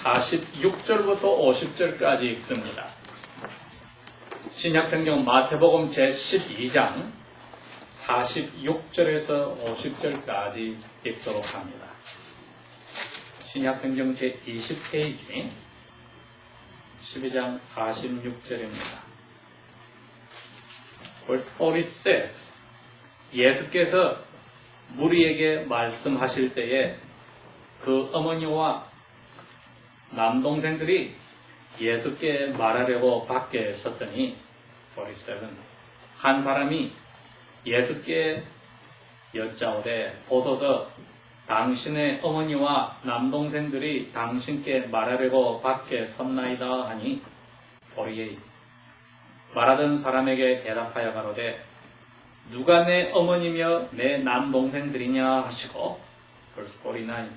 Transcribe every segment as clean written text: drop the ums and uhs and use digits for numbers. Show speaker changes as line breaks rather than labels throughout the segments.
46절부터 50절까지 읽습니다. 신약성경 마태복음 제12장 46절에서 50절까지 읽도록 합니다. 신약성경 제20페이지 12장 46절입니다. Verse 46. 예수께서 무리에게 말씀하실 때에 그 어머니와 남동생들이 예수께 말하려고 밖에 섰더니 47. 한 사람이 예수께 여짜오되 보소서 당신의 어머니와 남동생들이 당신께 말하려고 밖에 섰나이다 하니 48. 말하던 사람에게 대답하여 가로되 누가 내 어머니며 내 남동생들이냐 하시고 verse 49.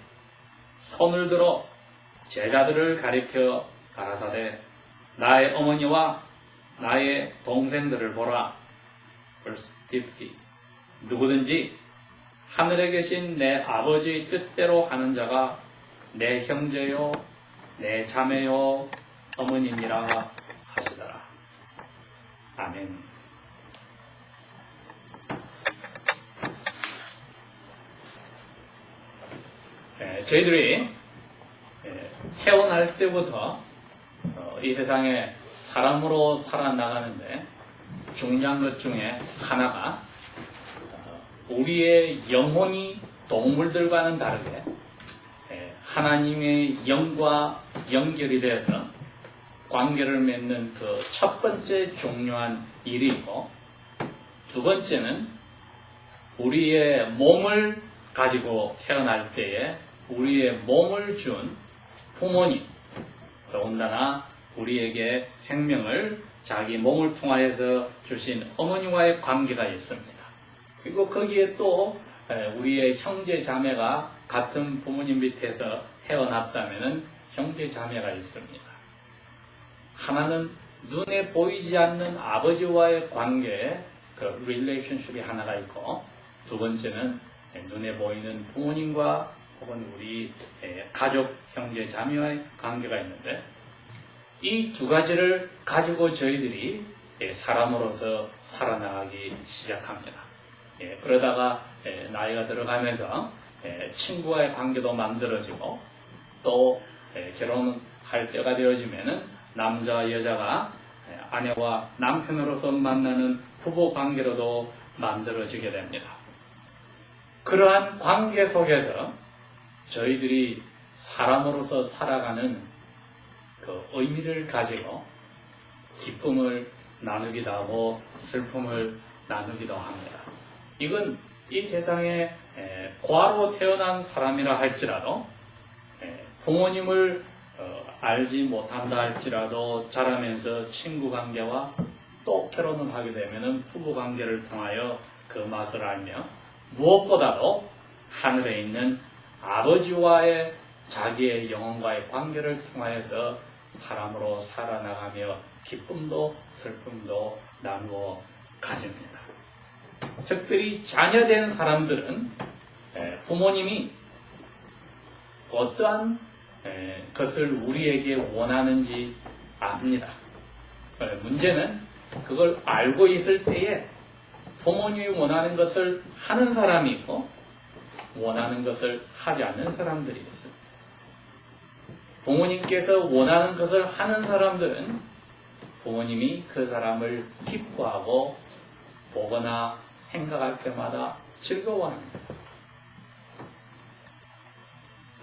손을 들어 제자들을 가리켜 가라사대 나의 어머니와 나의 동생들을 보라. verse 50. 누구든지 하늘에 계신 내 아버지 뜻대로 하는 자가 내 형제요 내 자매요 어머니니라 하시더라. 아멘. 저희들이 태어날 때부터 이 세상에 사람으로 살아나가는데 중요한 것 중에 하나가 우리의 영혼이 동물들과는 다르게 하나님의 영과 연결이 되어서 관계를 맺는 그 첫 번째 중요한 일이고, 두 번째는 우리의 몸을 가지고 태어날 때에 우리의 몸을 준 부모님, 더군다나 우리에게 생명을 자기 몸을 통하여서 주신 어머니와의 관계가 있습니다. 그리고 거기에 또 우리의 형제 자매가 같은 부모님 밑에서 태어났다면 형제 자매가 있습니다. 하나는 눈에 보이지 않는 아버지와의 관계에 그 relationship이 하나가 있고, 두 번째는 눈에 보이는 부모님과 혹은 우리 가족, 형제, 자매와의 관계가 있는데, 이 두 가지를 가지고 저희들이 사람으로서 살아나가기 시작합니다. 그러다가 나이가 들어가면서 친구와의 관계도 만들어지고, 또 결혼할 때가 되어지면은 남자와 여자가 아내와 남편으로서 만나는 부부 관계로도 만들어지게 됩니다. 그러한 관계 속에서 저희들이 사람으로서 살아가는 그 의미를 가지고 기쁨을 나누기도 하고 슬픔을 나누기도 합니다. 이건 이 세상에 과로 태어난 사람이라 할지라도 부모님을 알지 못한다 할지라도 자라면서 친구 관계와 또 결혼을 하게 되면 부부 관계를 통하여 그 맛을 알며, 무엇보다도 하늘에 있는 아버지와의 자기의 영혼과의 관계를 통하여서 사람으로 살아나가며 기쁨도 슬픔도 나누어 가집니다. 특별히 자녀된 사람들은 부모님이 어떠한 것을 우리에게 원하는지 압니다. 문제는 그걸 알고 있을 때에 부모님이 원하는 것을 하는 사람이 있고 원하는 것을 하지 않는 사람들이 있습니다. 부모님께서 원하는 것을 하는 사람들은 부모님이 그 사람을 기뻐하고 보거나 생각할 때마다 즐거워합니다.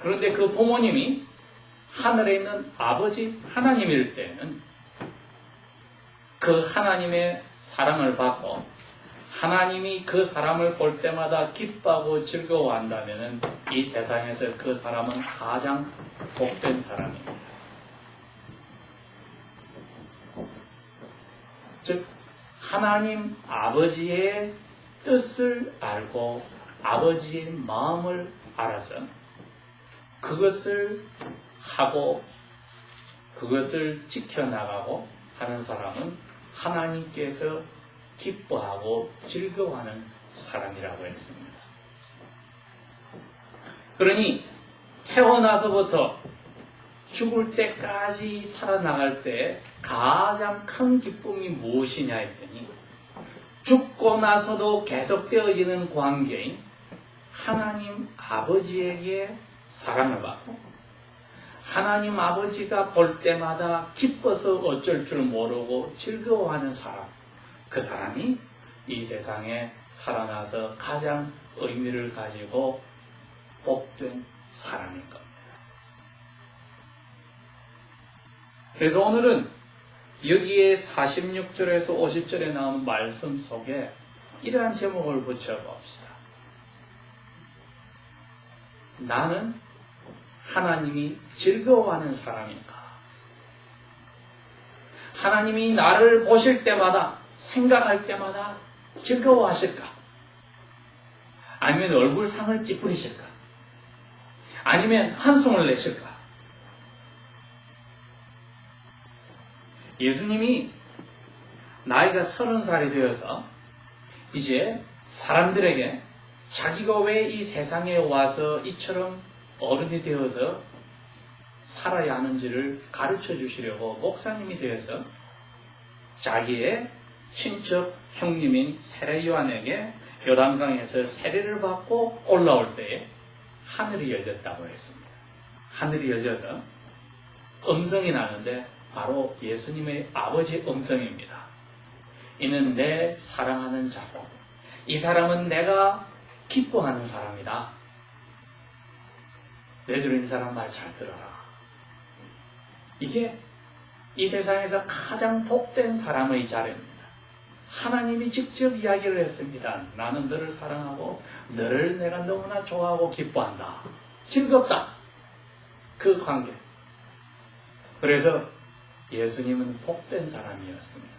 그런데 그 부모님이 하늘에 있는 아버지 하나님일 때는 그 하나님의 사랑을 받고 하나님이 그 사람을 볼 때마다 기뻐하고 즐거워한다면 이 세상에서 그 사람은 가장 복된 사람입니다. 즉 하나님 아버지의 뜻을 알고 아버지의 마음을 알아서 그것을 하고 그것을 지켜나가고 하는 사람은 하나님께서 기뻐하고 즐거워하는 사람이라고 했습니다. 그러니 태어나서부터 죽을 때까지 살아나갈 때 가장 큰 기쁨이 무엇이냐 했더니 죽고 나서도 계속되어지는 관계인 하나님 아버지에게 사랑을 받고 하나님 아버지가 볼 때마다 기뻐서 어쩔 줄 모르고 즐거워하는 사람, 그 사람이 이 세상에 살아나서 가장 의미를 가지고 복된 사람인 겁니다. 그래서 오늘은 여기에 46절에서 50절에 나온 말씀 속에 이러한 제목을 붙여봅시다. 나는 하나님이 즐거워하는 사람인가? 하나님이 나를 보실 때마다, 생각할 때마다 즐거워하실까? 아니면 얼굴상을 찌푸리실까? 아니면 한숨을 내실까? 예수님이 나이가 30살이 되어서 이제 사람들에게 자기가 왜 이 세상에 와서 이처럼 어른이 되어서 살아야 하는지를 가르쳐 주시려고 목사님이 되어서 자기의 친척 형님인 세례 요한에게 요단강에서 세례를 받고 올라올 때에 하늘이 열렸다고 했습니다. 하늘이 열려서 음성이 나는데 바로 예수님의 아버지 음성입니다. 이는 내 사랑하는 자고 이 사람은 내가 기뻐하는 사람이다. 너희들은 이 사람 말 잘 들어라. 이게 이 세상에서 가장 복된 사람의 자리입니다. 하나님이 직접 이야기를 했습니다. 나는 너를 사랑하고 너를 내가 너무나 좋아하고 기뻐한다. 즐겁다. 그 관계. 그래서 예수님은 복된 사람이었습니다.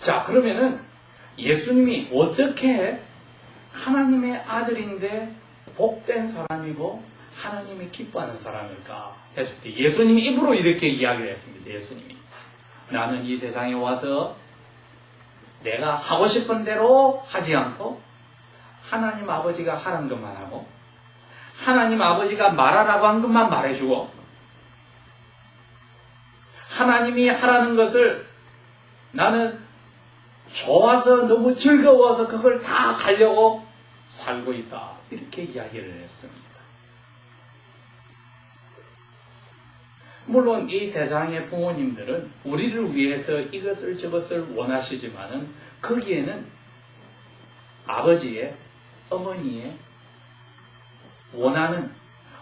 자, 그러면은 예수님이 어떻게 하나님의 아들인데 복된 사람이고 하나님이 기뻐하는 사람일까 했을 때 예수님이 입으로 이렇게 이야기를 했습니다. 예수님이 나는 이 세상에 와서 내가 하고 싶은 대로 하지 않고 하나님 아버지가 하라는 것만 하고 하나님 아버지가 말하라고 한 것만 말해주고 하나님이 하라는 것을 나는 좋아서 너무 즐거워서 그걸 다 하려고 살고 있다. 이렇게 이야기를 했습니다. 물론 이 세상의 부모님들은 우리를 위해서 이것을 저것을 원하시지만은 거기에는 아버지의, 어머니의 원하는,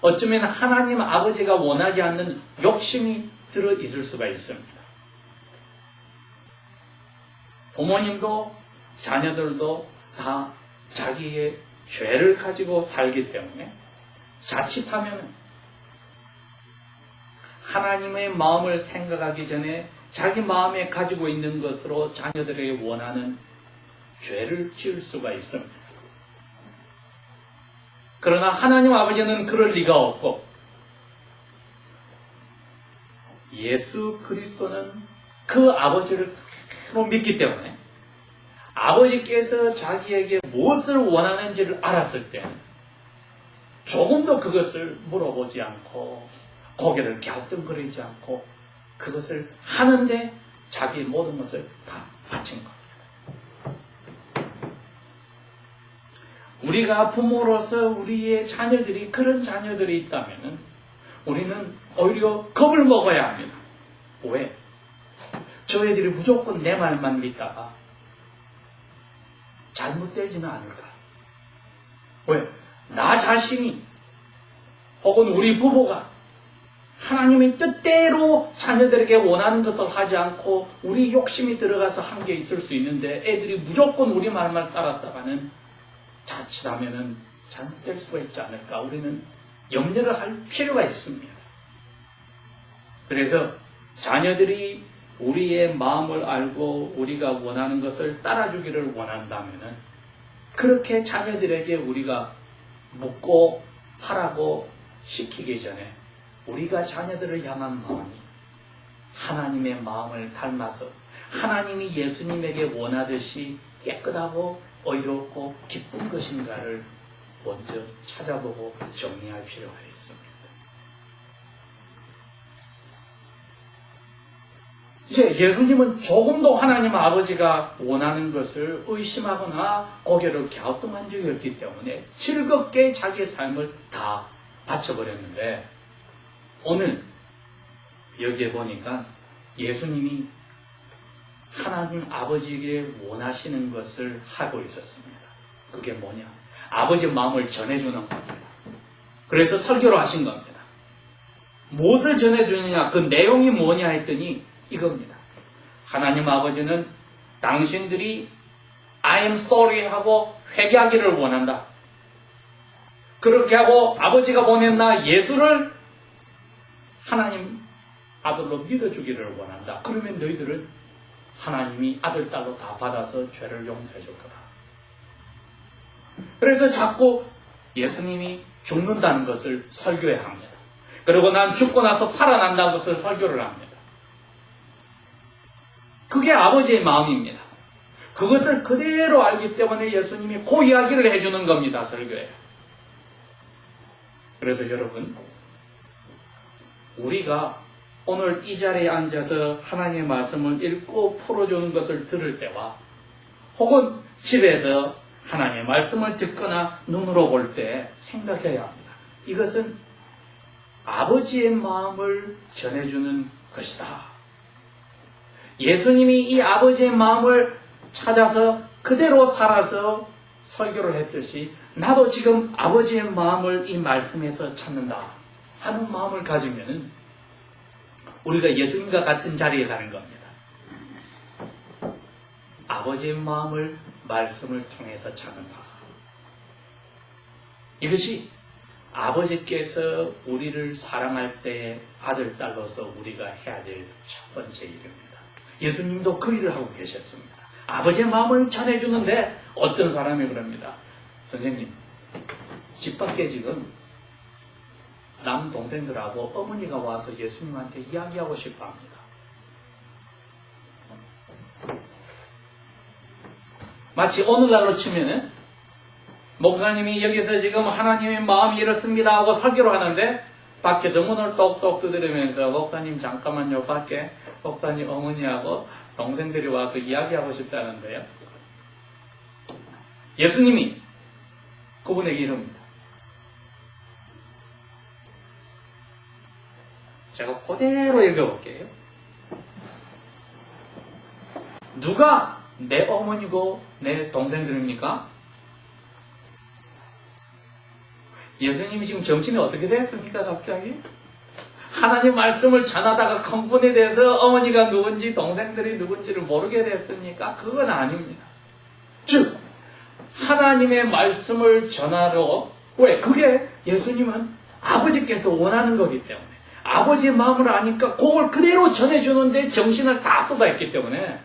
어쩌면 하나님 아버지가 원하지 않는 욕심이 들어있을 수가 있습니다. 부모님도 자녀들도 다 자기의 죄를 가지고 살기 때문에 자칫하면 하나님의 마음을 생각하기 전에 자기 마음에 가지고 있는 것으로 자녀들에게 원하는 죄를 지을 수가 있습니다. 그러나 하나님 아버지는 그럴 리가 없고 예수 그리스도는 그 아버지를 그대로 믿기 때문에 아버지께서 자기에게 무엇을 원하는지를 알았을 때 조금도 그것을 물어보지 않고 고개를 갸우뚱거리지 않고 그것을 하는데 자기 모든 것을 다 바친 겁니다. 우리가 부모로서 우리의 자녀들이 그런 자녀들이 있다면 우리는 오히려 겁을 먹어야 합니다. 왜? 저 애들이 무조건 내 말만 믿다가 잘못되지는 않을까? 왜? 나 자신이 혹은 우리 부부가 하나님의 뜻대로 자녀들에게 원하는 것을 하지 않고 우리 욕심이 들어가서 한 게 있을 수 있는데 애들이 무조건 우리 말만 따랐다가는 자칫하면은 잘못될 수가 있지 않을까? 우리는 염려를 할 필요가 있습니다. 그래서 자녀들이 우리의 마음을 알고 우리가 원하는 것을 따라주기를 원한다면은 그렇게 자녀들에게 우리가 묻고 하라고 시키기 전에 우리가 자녀들을 향한 마음이 하나님의 마음을 닮아서 하나님이 예수님에게 원하듯이 깨끗하고 의롭고 기쁜 것인가를 먼저 찾아보고 정리할 필요가 있습니다. 이제 예수님은 조금도 하나님 아버지가 원하는 것을 의심하거나 고개를 갸우뚱한 적이 없기 때문에 즐겁게 자기의 삶을 다 바쳐버렸는데, 오늘 여기에 보니까 예수님이 하나님 아버지에게 원하시는 것을 하고 있었습니다. 그게 뭐냐? 아버지 마음을 전해주는 겁니다. 그래서 설교를 하신 겁니다. 무엇을 전해주느냐? 그 내용이 뭐냐 했더니 이겁니다. 하나님 아버지는 당신들이 I am sorry 하고 회개하기를 원한다. 그렇게 하고 아버지가 보낸 나 예수를 하나님 아들로 믿어주기를 원한다. 그러면 너희들은 하나님이 아들, 딸로 다 받아서 죄를 용서해 줄 거다. 그래서 자꾸 예수님이 죽는다는 것을 설교해야 합니다. 그리고 난 죽고 나서 살아난다는 것을 설교를 합니다. 그게 아버지의 마음입니다. 그것을 그대로 알기 때문에 예수님이 그 이야기를 해주는 겁니다. 설교에. 그래서 여러분, 우리가 오늘 이 자리에 앉아서 하나님의 말씀을 읽고 풀어주는 것을 들을 때와 혹은 집에서 하나님의 말씀을 듣거나 눈으로 볼 때 생각해야 합니다. 이것은 아버지의 마음을 전해주는 것이다. 예수님이 이 아버지의 마음을 찾아서 그대로 살아서 설교를 했듯이 나도 지금 아버지의 마음을 이 말씀에서 찾는다 하는 마음을 가지면 우리가 예수님과 같은 자리에 가는 겁니다. 아버지의 마음을 말씀을 통해서 찾는다. 이것이 아버지께서 우리를 사랑할 때의 아들, 딸로서 우리가 해야 될 첫 번째 일입니다. 예수님도 그 일을 하고 계셨습니다. 아버지의 마음을 전해주는데 어떤 사람이 그럽니다. 선생님, 집 밖에 지금 남동생들하고 어머니가 와서 예수님한테 이야기하고 싶어 합니다. 마치 오늘날로 치면은 목사님이 여기서 지금 하나님의 마음이 이렇습니다 하고 설교를 하는데 밖에서 문을 똑똑 두드리면서 목사님 잠깐만요, 밖에 목사님 어머니하고 동생들이 와서 이야기하고 싶다는데요. 예수님이 그분에게 이럽니다. 제가 그대로 읽어볼게요. 누가 내 어머니고 내 동생들입니까? 예수님이 지금 정신이 어떻게 됐습니까? 갑자기? 하나님 말씀을 전하다가 컴분에 대해서 어머니가 누군지 동생들이 누군지를 모르게 됐습니까? 그건 아닙니다. 즉 하나님의 말씀을 전하러, 왜? 그게 예수님은 아버지께서 원하는 거기 때문에 아버지의 마음을 아니까 그걸 그대로 전해주는데 정신을 다 쏟아했기 때문에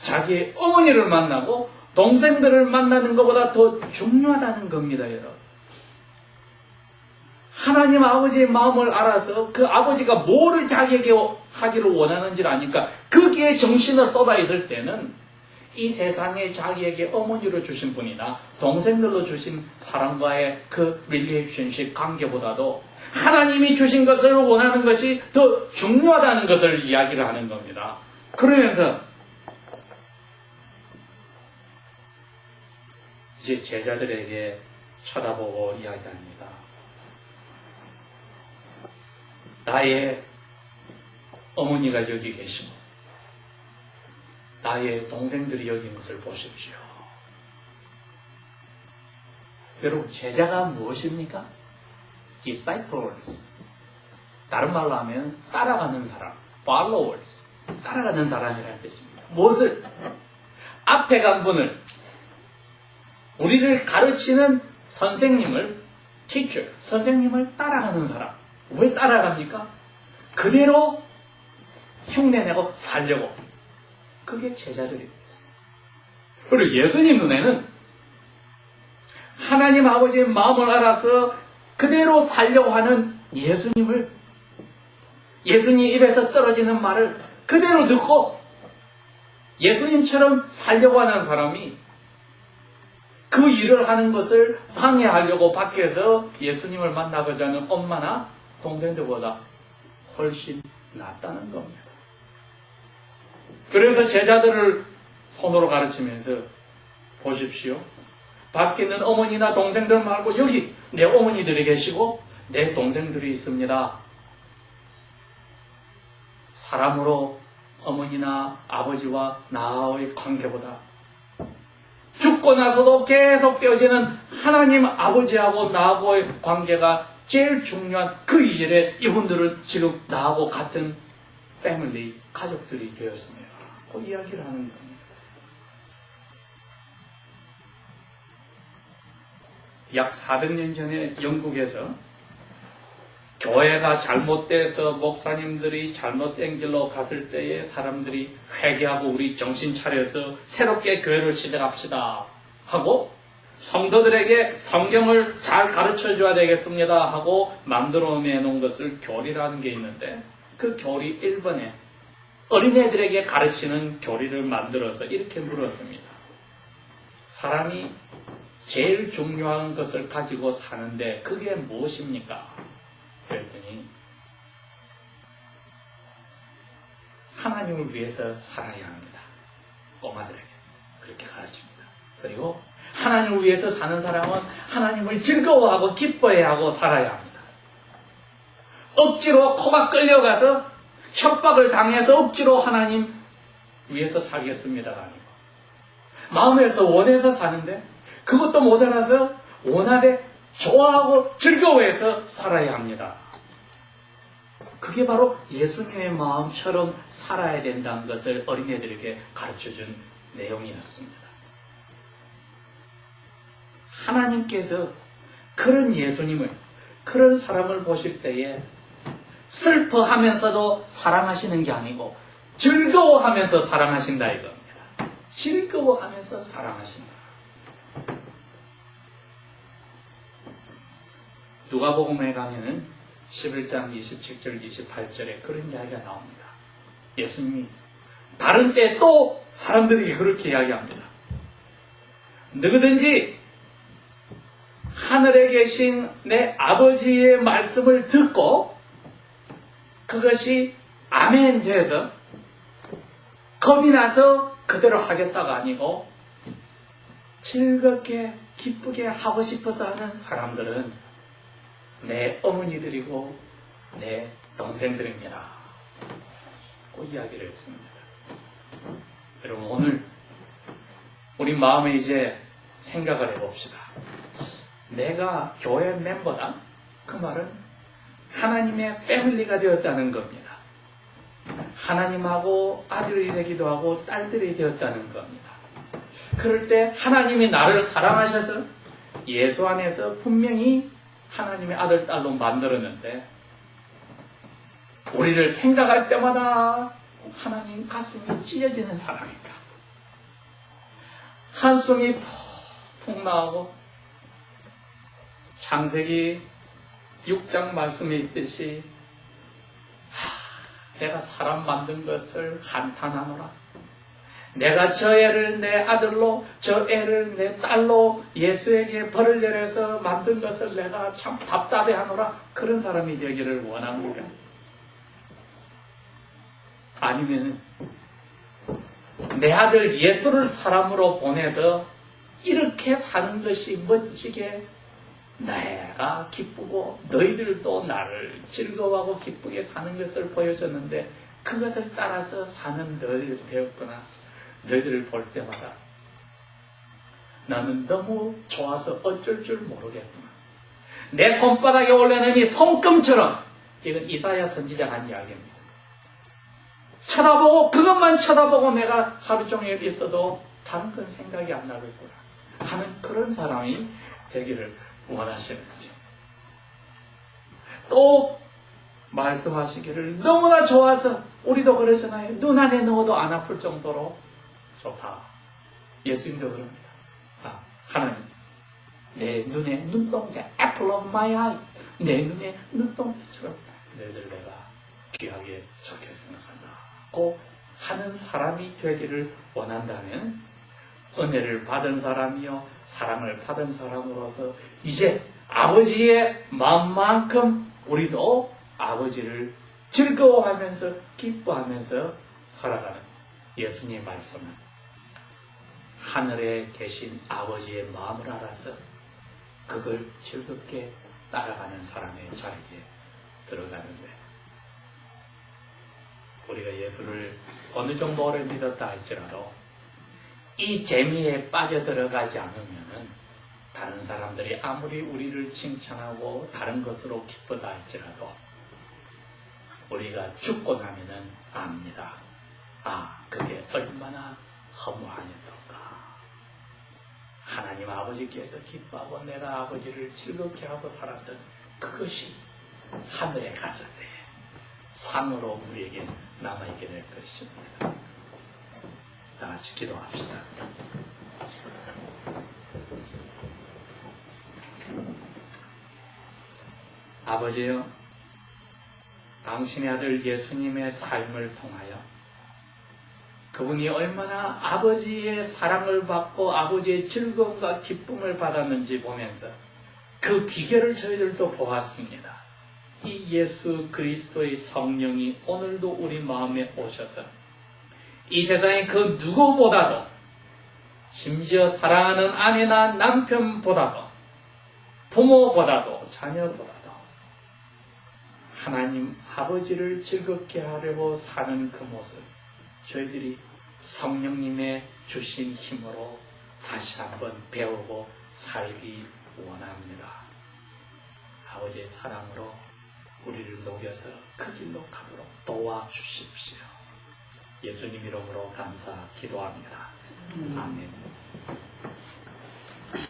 자기의 어머니를 만나고 동생들을 만나는 것보다 더 중요하다는 겁니다, 여러분. 하나님 아버지의 마음을 알아서 그 아버지가 뭐를 자기에게 하기를 원하는지를 아니까 거기에 정신을 쏟아 있을 때는 이 세상에 자기에게 어머니로 주신 분이나 동생들로 주신 사람과의 그 릴레이션십 관계보다도 하나님이 주신 것을 원하는 것이 더 중요하다는 것을 이야기를 하는 겁니다. 그러면서 이제 제자들에게 쳐다보고 이야기합니다. 나의 어머니가 여기 계시고 나의 동생들이 여기 있는 것을 보십시오. 여러분, 제자가 무엇입니까? Disciples. 다른 말로 하면 따라가는 사람, followers. 따라가는 사람이라는 뜻입니다. 무엇을? 앞에 간 분을, 우리를 가르치는 선생님을, teacher, 선생님을 따라가는 사람. 왜 따라갑니까? 그대로 흉내내고 살려고. 그게 제자들입니다. 그리고 예수님 눈에는 하나님 아버지의 마음을 알아서 그대로 살려고 하는 예수님을, 예수님 입에서 떨어지는 말을 그대로 듣고 예수님처럼 살려고 하는 사람이 그 일을 하는 것을 방해하려고 밖에서 예수님을 만나고자 하는 엄마나 동생들보다 훨씬 낫다는 겁니다. 그래서 제자들을 손으로 가르치면서 보십시오. 밖에 있는 어머니나 동생들 말고 여기 내 어머니들이 계시고 내 동생들이 있습니다. 사람으로 어머니나 아버지와 나의 관계보다 죽고 나서도 계속 되어지는 하나님 아버지하고 나하고의 관계가 제일 중요한 그 이전에 이분들은 지금 나하고 같은 패밀리, 가족들이 되었습니다. 그 이야기를 하는 겁니다. 약 400년 전에 영국에서 교회가 잘못돼서 목사님들이 잘못된 길로 갔을 때에 사람들이 회개하고 우리 정신 차려서 새롭게 교회를 시작합시다 하고 성도들에게 성경을 잘 가르쳐 줘야 되겠습니다 하고 만들어 내놓은 것을 교리라는 게 있는데 그 교리 1번에 어린애들에게 가르치는 교리를 만들어서 이렇게 물었습니다. 사람이 제일 중요한 것을 가지고 사는데 그게 무엇입니까? 그랬더니 하나님을 위해서 살아야 합니다. 꼬마들에게 그렇게 가르칩니다. 그리고 하나님을 위해서 사는 사람은 하나님을 즐거워하고 기뻐해야 하고 살아야 합니다. 억지로 코가 끌려가서 협박을 당해서 억지로 하나님 위해서 살겠습니다가 아니고 마음에서 원해서 사는데 그것도 모자라서 원하되 좋아하고 즐거워해서 살아야 합니다. 그게 바로 예수님의 마음처럼 살아야 된다는 것을 어린애들에게 가르쳐준 내용이었습니다. 하나님께서 그런 예수님을, 그런 사람을 보실 때에 슬퍼하면서도 사랑하시는 게 아니고 즐거워하면서 사랑하신다 이겁니다. 즐거워하면서 사랑하신다. 누가복음에 가면은 11장 27절 28절에 그런 이야기가 나옵니다. 예수님이 다른 때 또 사람들에게 그렇게 이야기합니다. 누구든지 하늘에 계신 내 아버지의 말씀을 듣고 그것이 아멘 돼서 겁이 나서 그대로 하겠다가 아니고 즐겁게 기쁘게 하고 싶어서 하는 사람들은 내 어머니들이고 내 동생들입니다. 그 이야기를 했습니다. 여러분 오늘 우리 마음에 이제 생각을 해봅시다. 내가 교회 멤버다? 그 말은 하나님의 패밀리가 되었다는 겁니다. 하나님하고 아들이 되기도 하고 딸들이 되었다는 겁니다. 그럴 때 하나님이 나를 사랑하셔서 예수 안에서 분명히 하나님의 아들, 딸로 만들었는데 우리를 생각할 때마다 하나님 가슴이 찢어지는 사람인가? 한숨이 푹푹 나오고 창세기 6장 말씀에 있듯이 내가 사람 만든 것을 한탄하노라. 내가 저 애를 내 아들로 저 애를 내 딸로 예수에게 벌을 내려서 만든 것을 내가 참 답답해하노라. 그런 사람이 되기를 원합니까? 아니면 내 아들 예수를 사람으로 보내서 이렇게 사는 것이 멋지게 내가 기쁘고 너희들도 나를 즐거워하고 기쁘게 사는 것을 보여줬는데 그것을 따라서 사는 너희들이 되었구나. 너희들을 볼 때마다 나는 너무 좋아서 어쩔 줄 모르겠구나. 내 손바닥에 올려놓으니 손금처럼. 이건 이사야 선지자가 한 이야기입니다. 쳐다보고 그것만 쳐다보고 내가 하루 종일 있어도 다른 건 생각이 안 나겠구나 하는 그런 사람이 되기를 원하시는 거죠. 또 말씀하시기를 너무나 좋아서 우리도 그러잖아요. 눈 안에 넣어도 안 아플 정도로 좋다. 예수님도 그럽니다. 하나님 내 눈에 눈동자 apple of my eyes 내 눈에 눈동자처럼 너희들 내가 귀하게 좋게 생각한다고 하는 사람이 되기를 원한다면 은혜를 받은 사람이요 사랑을 받은 사람으로서 이제 아버지의 마음만큼 우리도 아버지를 즐거워하면서 기뻐하면서 살아가는 예수님의 말씀은 하늘에 계신 아버지의 마음을 알아서 그걸 즐겁게 따라가는 사람의 자리에 들어가는데, 우리가 예수를 어느 정도 오래 믿었다 할지라도 이 재미에 빠져들어가지 않으면은 다른 사람들이 아무리 우리를 칭찬하고 다른 것으로 기쁘다 할지라도 우리가 죽고 나면은 압니다. 아, 그게 얼마나 허무하였던가. 하나님 아버지께서 기뻐하고 내가 아버지를 즐겁게 하고 살았던 그것이 하늘에 갔을 때 상으로 우리에게 남아있게 될 것입니다. 다 같이 기도합시다. 아버지여, 당신의 아들 예수님의 삶을 통하여 그분이 얼마나 아버지의 사랑을 받고 아버지의 즐거움과 기쁨을 받았는지 보면서 그 비결을 저희들도 보았습니다. 이 예수 그리스도의 성령이 오늘도 우리 마음에 오셔서 이 세상의 그 누구보다도, 심지어 사랑하는 아내나 남편보다도, 부모보다도, 자녀보다도 하나님 아버지를 즐겁게 하려고 사는 그 모습, 저희들이 성령님의 주신 힘으로 다시 한번 배우고 살기 원합니다. 아버지의 사랑으로 우리를 녹여서 그 길로 가도록 도와주십시오. 예수님 이름으로 감사 기도합니다. 아멘.